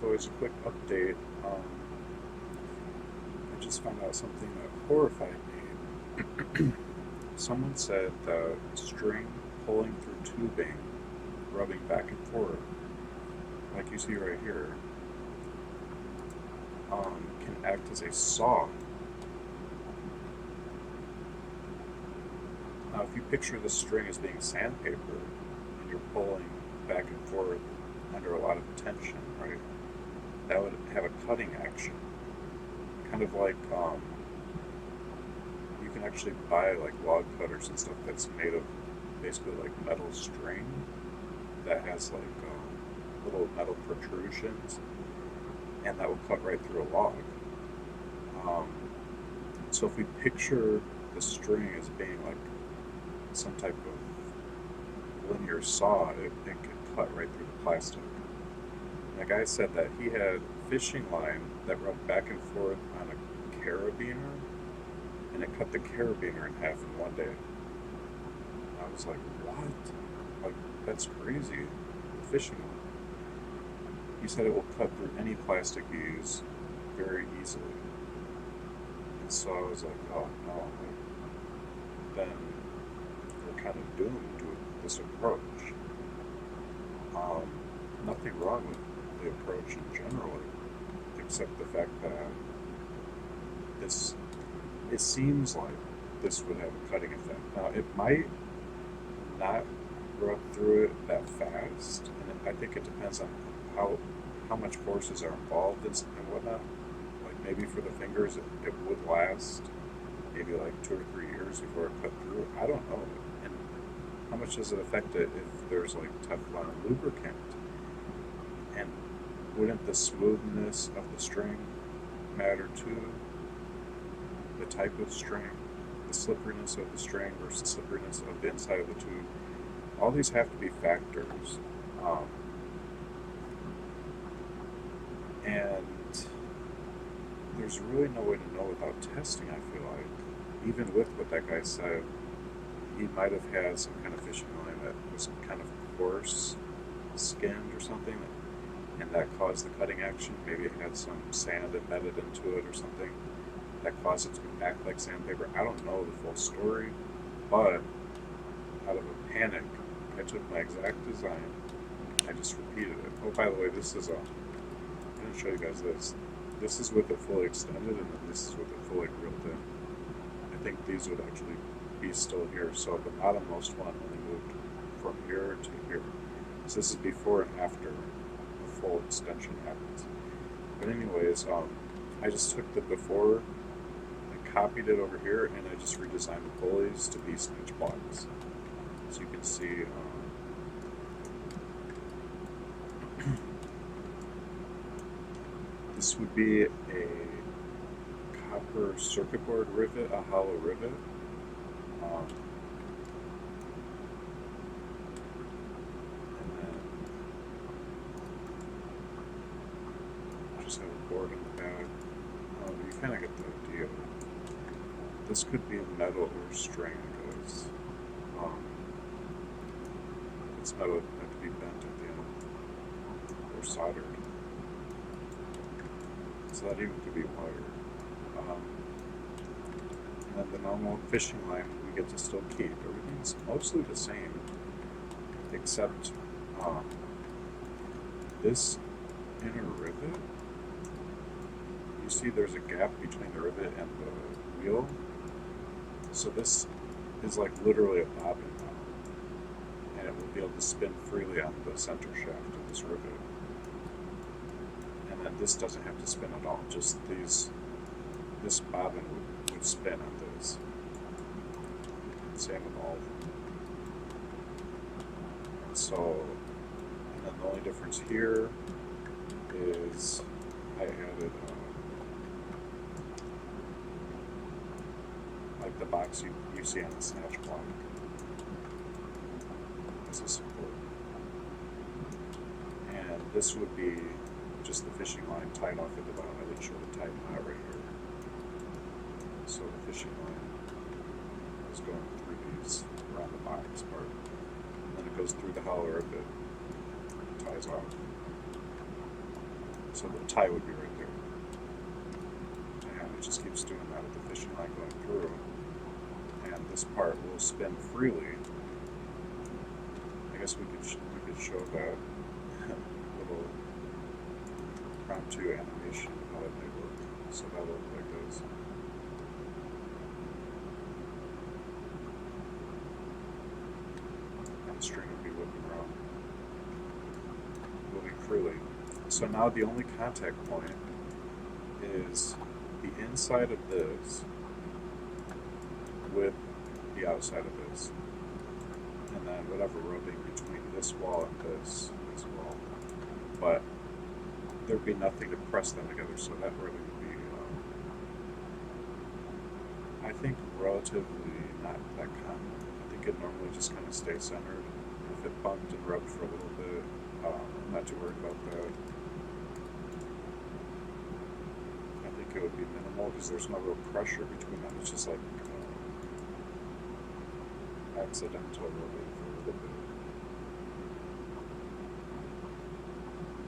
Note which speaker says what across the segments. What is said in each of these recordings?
Speaker 1: boys, a quick update. I just found out something that horrified me. Someone said that string pulling through tubing, rubbing back and forth, like you see right here, can act as a saw. Now, if you picture the string as being sandpaper and you're pulling back and forth under a lot of tension, right, that would have a cutting action. Kind of like you can actually buy like log cutters and stuff that's made of basically like metal string that has like little metal protrusions, and that will cut right through a log. Um, so if we picture the string as being like some type of linear saw, it could cut right through the plastic. And the guy said that he had fishing line that rubbed back and forth on a carabiner, and it cut the carabiner in half in one day. I was like, what? Like, that's crazy. Fishing line. He said it will cut through any plastic you use very easily. And so I was like, oh no, like, then we're kind of doomed with this approach. Um, Nothing wrong with the approach in general, except the fact that this, it seems like this would have a cutting effect. Now, it might not rub through it that fast, and I think it depends on how how much forces are involved and whatnot. Like maybe for the fingers, it would last maybe like 2 or 3 years before it cut through. I don't know. And how much does it affect it if there's like Teflon lubricant? And wouldn't the smoothness of the string matter too? The type of string, the slipperiness of the string versus slipperiness of the inside of the tube. All these have to be factors. Um, and there's really no way to know without testing, I feel like. Even with what that guy said, he might have had some kind of fishing line that was kind of coarse skinned or something, and that caused the cutting action. Maybe it had some sand embedded into it or something that caused it to act like sandpaper. I don't know the full story, but out of a panic, I took my exact design, I just repeated it. Oh, by the way, this is I'm going to show you guys this. This is with it fully extended, and then this is with it fully grilled in. I think these would actually be still here. So the bottommost one only moved from here to here. So this is before and after the full extension happens. But anyways, I just took the before, I copied it over here, and I just redesigned the pulleys to be Snatch blocks. So you can see this would be a copper circuit board rivet, a hollow rivet. Um, and then just have a board in the back. You kind of get the idea. This could be metal or string, because this metal would have to be bent at the end or soldered. So that even could be wire. And then the normal fishing line we get to still keep. Everything's mostly the same, except this inner rivet. You see there's a gap between the rivet and the wheel. So this is like literally a bobbin now, and it will be able to spin freely on the center shaft of this rivet. And then this doesn't have to spin at all. Just this bobbin would spin on this. Same with all of them. And so, and then the only difference here is I added like the box you see on the Snatch block as a support. And this would be just the fishing line tied off at the bottom. I didn't show the tight knot right here. So the fishing line is going through these around the box part. And then it goes through the hollow of it, ties off. So the tie would be right there. And it just keeps doing that with the fishing line going through. And this part will spin freely. I guess we could show that little impromptu animation how it might work. So that'll look like this. And the string will be whipping around, moving freely. So now the only contact point is the inside of this with the outside of this. And then whatever rubbing between this wall and this wall. But there'd be nothing to press them together, so that really would be, I think, relatively not that common. I think it normally just kind of stays centered. If it bumped and rubbed for a little bit, I'm not too worried about that. I think it would be minimal because there's no real pressure between them. It's just like accidental rubbing for a little bit.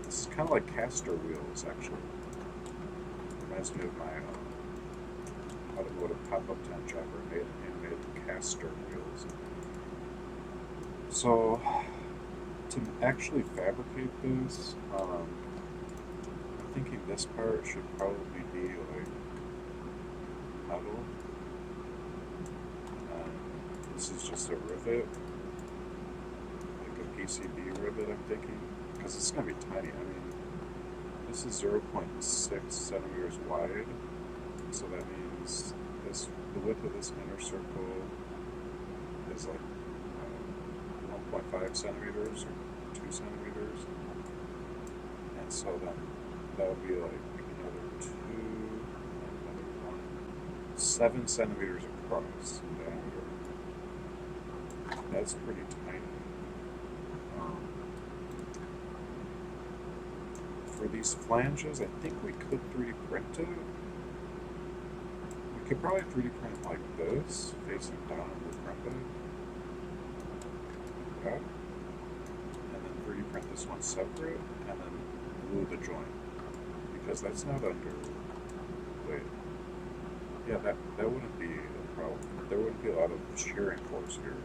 Speaker 1: This is kind of like caster wheels, actually. Reminds me of my automotive pop-up tent job where I made handmade caster wheels. So, to actually fabricate this, I'm thinking this part should probably be like metal. This is just a rivet, like a PCB rivet, I'm thinking, because it's going to be tiny. I mean, this is 0.6 centimeters wide, so that means the width of this inner circle is like 1.5 centimeters or 2 centimeters, and so then that would be like another 7 centimeters across in diameter. That's pretty tiny. For these flanges, I think we could 3D print it. We could probably 3D print like this, facing down and print it. Okay. And then 3D print this one separate, and then glue the joint. Because that's not under. Wait. Yeah, that wouldn't be a problem. There wouldn't be a lot of shearing force here.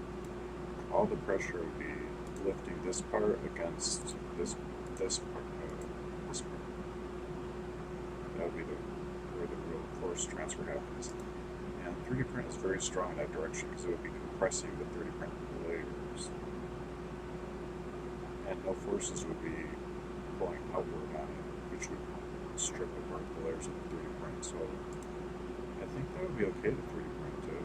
Speaker 1: All the pressure would be lifting this part against this part. This part. That would be where the real force transfer happens. And 3D print is very strong in that direction because it would be compressing the 3D print layers. And no forces would be pulling outward on it, which would strip apart the layers of the 3D print. So I think that would be okay to 3D print it.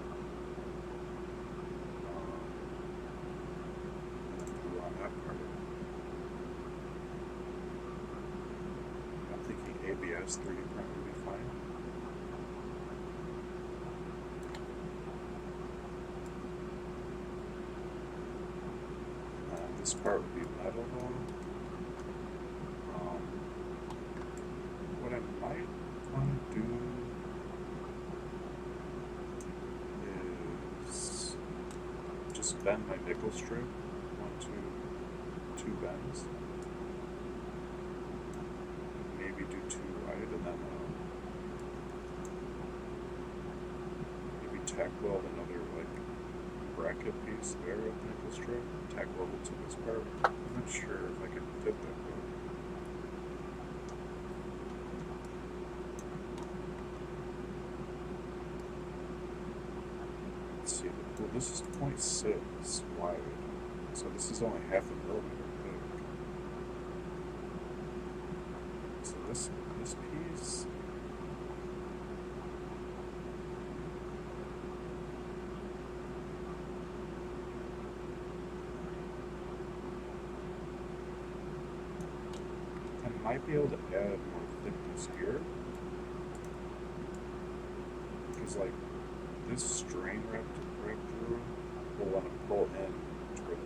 Speaker 1: On that part. I'm thinking ABS 3D print would be fine. This part would be metal though. What I might want to do is just bend my nickel strip. 2 bends. Maybe do 2 wide, and then maybe tack weld another like bracket piece there with the nickel strip. Tack weld it to this part. I'm not sure if I can fit that though. Let's see. Well, this is 0.6 wide, so this is only 0.5 millimeter. So this piece, I might be able to add more thickness here, because like this strain wrapped through will want to pull in toward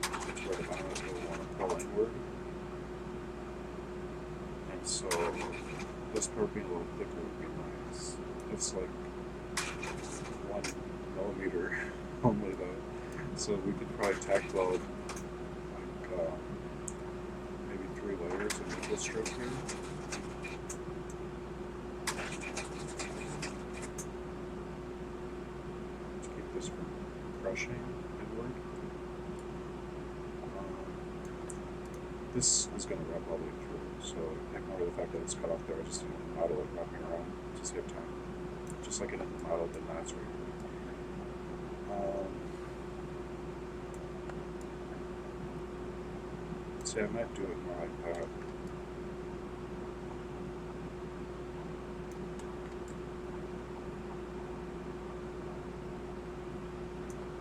Speaker 1: the bottom of it, will want to pull inward. So this part being a little thicker would be nice. It's like 1 millimeter only though. So we could probably tack weld like maybe 3 layers of nickel strip here. just from crushing inward. This is going to rub all the way through, so ignore the fact that it's cut off there. I just didn't model it wrapping around to save time. Just like I didn't model the knots right here. See, I might do it more like that.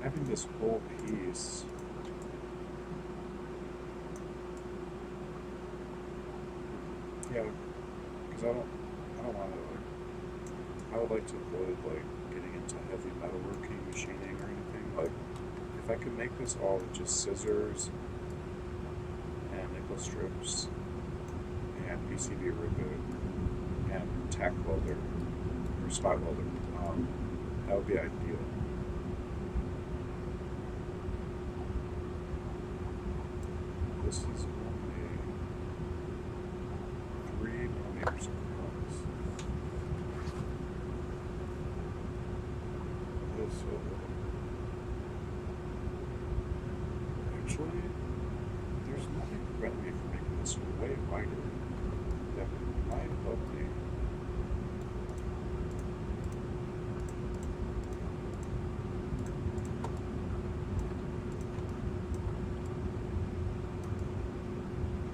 Speaker 1: Having this whole piece because I don't want to I would like to avoid like getting into heavy metalworking, machining, or anything. Like, if I could make this all with just scissors and nickel strips and PCB rivet and tack welder or spot welder, that would be ideal. This is only 3 millimeters across. This actually, there's nothing preventing me from making this way wider. That might help me.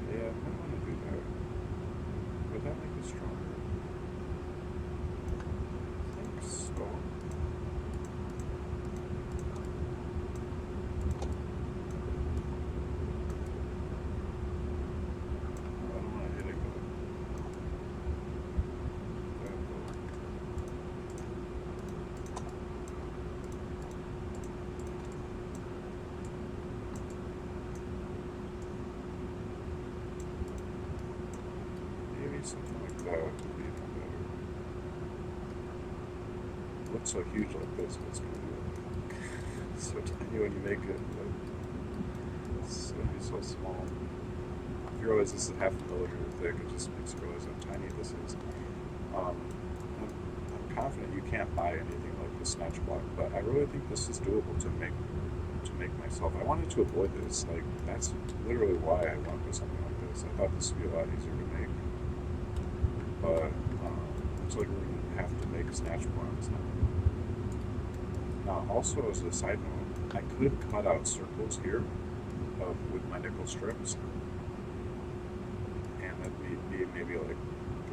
Speaker 1: Yeah, I might want to do that. Would that make it stronger? I think so. I don't want to hit it with maybe something like that would be even better. It looks so huge like this, but it's going to be like so tiny when you make it. But it's going to be so small. If you realize this is half a millimeter thick, it just makes you realize how tiny this is. I'm confident you can't buy anything like the Snatch block, but I really think this is doable to make myself. I wanted to avoid this. Like, that's literally why I went with something like this. I thought this would be a lot easier to make, but looks like we're going to have to make Snatch blocks now. Now, also as a side note, I could cut out circles here with my nickel strips, and that'd be maybe like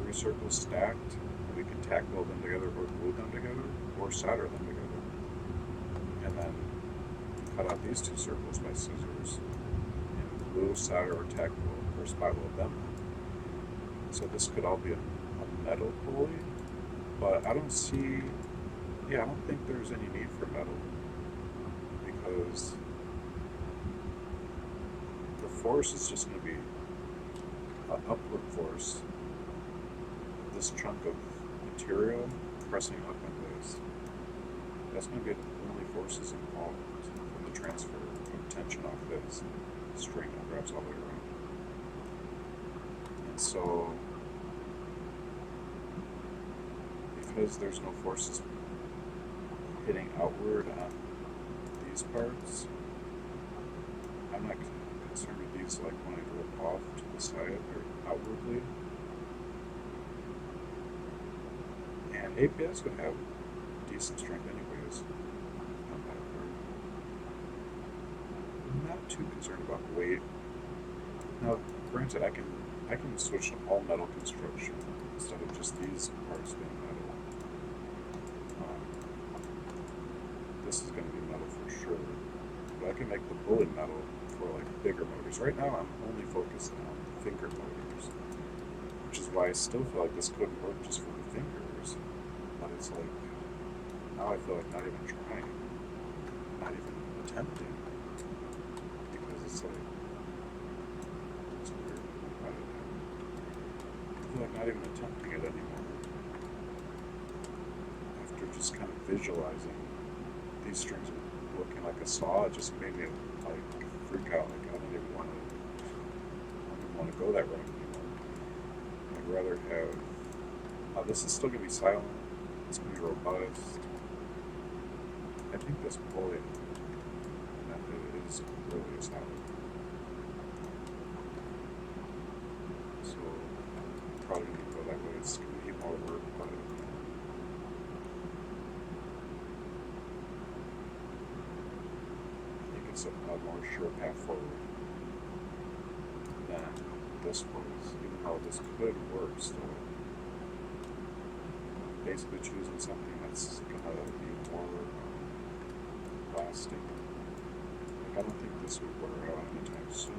Speaker 1: 3 circles stacked, and we could tack weld them together or glue them together or solder them together, and then cut out these 2 circles by scissors and glue, solder, or tack weld or spot weld them. So this could all be a metal pulley, but I don't think there's any need for metal, because the force is just going to be an upward force. This chunk of material pressing up on this. That's going to be the only forces involved from the transfer of tension off this string that wraps all the way around. And so, because there's no forces hitting outward on these parts, I'm not concerned with these like when I rip off to the side or outwardly. And APS would have decent strength anyways on that part. I'm not too concerned about weight. Now, granted, I can switch to all metal construction instead of just these parts being metal. This is going to be metal for sure, but I can make the pulley metal for like bigger motors. Right now, I'm only focusing on finger motors, which is why I still feel like this couldn't work just for the fingers. But it's like, now I feel like not even trying, not even attempting, because it's like, it's weird. I feel like not even attempting it anymore. After just kind of visualizing these strings are looking like a saw, it just made me like freak out. Like, I don't even want to go that route anymore. I'd rather have. This is still gonna be silent. It's gonna be robust, I think this pulley method is really solid. So probably gonna go that way. It's gonna be more work, but I think it's a more sure path forward than this was, even though this could work still. Basically choosing something that's gonna be more lasting. Like, I don't think this would wear out anytime soon. I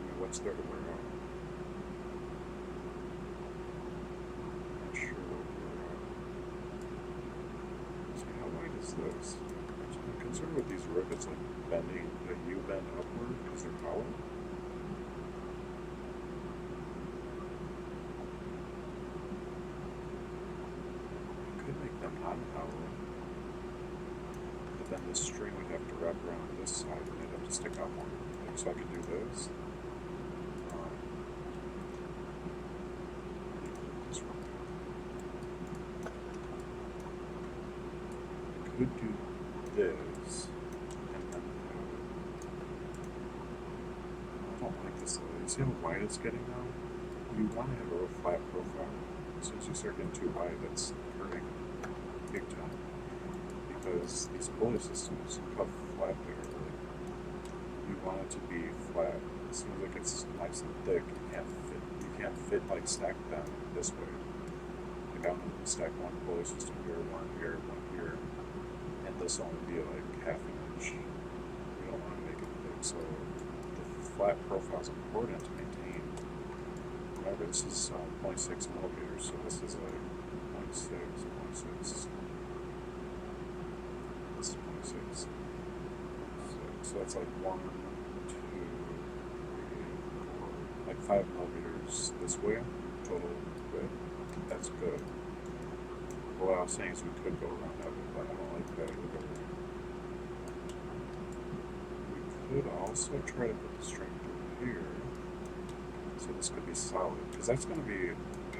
Speaker 1: mean, what's there to wear out? Not sure what will wear out. See, how wide is this? I'm concerned with these rivets like bending, that you bend upward because they're hollow. Could make them non-hollow, but then this string would have to wrap around this side and it'd have to stick out more. Like, so I could do this. I could do this, and then I don't like this though. You see how wide it's getting now? You want to have a real flat profile. As soon as you start getting too wide, that's hurting big time. Because these pulley systems, how flat they are. Like, you want it to be flat. As soon as it gets nice and thick, you can't fit like stack them this way. Like, I'm gonna stack one pulley system here, one here, and this will only be like half an inch. We don't want to make it big, so the flat profile is important to maintain. Remember, this is 0.6 millimeters, so this is like 0.6, 0.6. This is 0.6. So that's like 1, 2, 3, 4, like 5 millimeters this way, total width. That's good. What I was saying is we could go around that, but I don't like that either. We could also try to put the string through here. So this could be solid, because that's going to be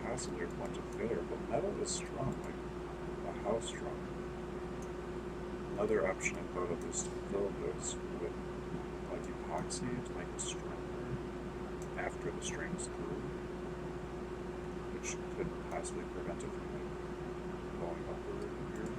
Speaker 1: possibly a point of failure, but metal is strong, like a house strong. Another option I thought of is to fill this with like epoxy to make it stronger after the string's through, which could possibly prevent it from like going upward here.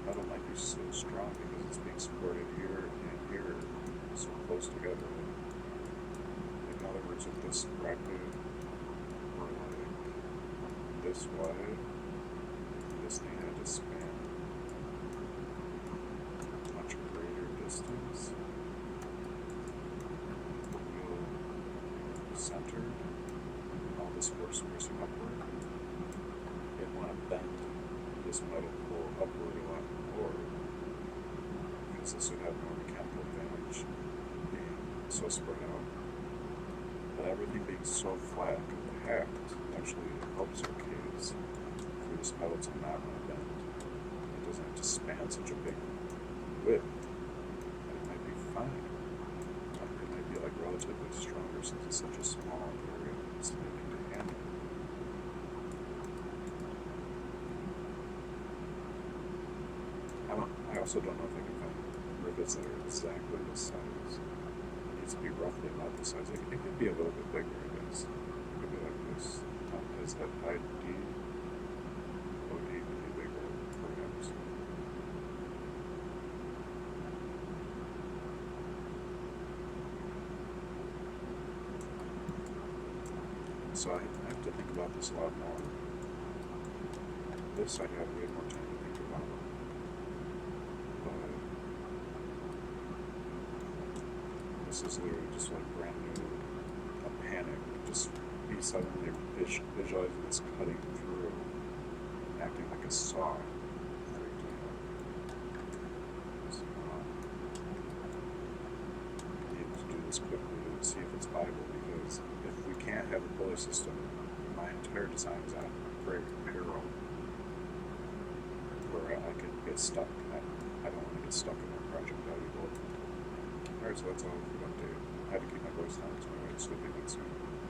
Speaker 1: Metal might be so strong because it's being supported here and here so close together. Like, in other words, if this bracket were like this wide, this thing had to span a much greater distance. The wheel centered, all this force pressing upward. You'd want to bend this metal pull upward a lot more, because this would have more mechanical advantage being so spread out. But everything being so flat and compact actually helps our case for this metal to not want to bend. It doesn't have to span such a big width, and it might be fine. It might be like relatively stronger since it's such a small area it's needing to handle. I also don't know if I can find rivets that are exactly this size. It needs to be roughly about this size. It could be a little bit bigger, I guess. It could be like this. Is that ID? OD could be bigger, perhaps. So I have to think about this a lot more. This I have way more time to think about. This is literally just like brand new, a panic. Just be suddenly visualizing this cutting through, acting like a saw. So, I need to do this quickly and see if it's viable, because if we can't have a pulley system, we my entire design is on great apparel where I can get stuck. I don't want to get stuck in one project valuable. Alright, so that's all for the update. I had to keep my voice down because my wife's sleeping next to me.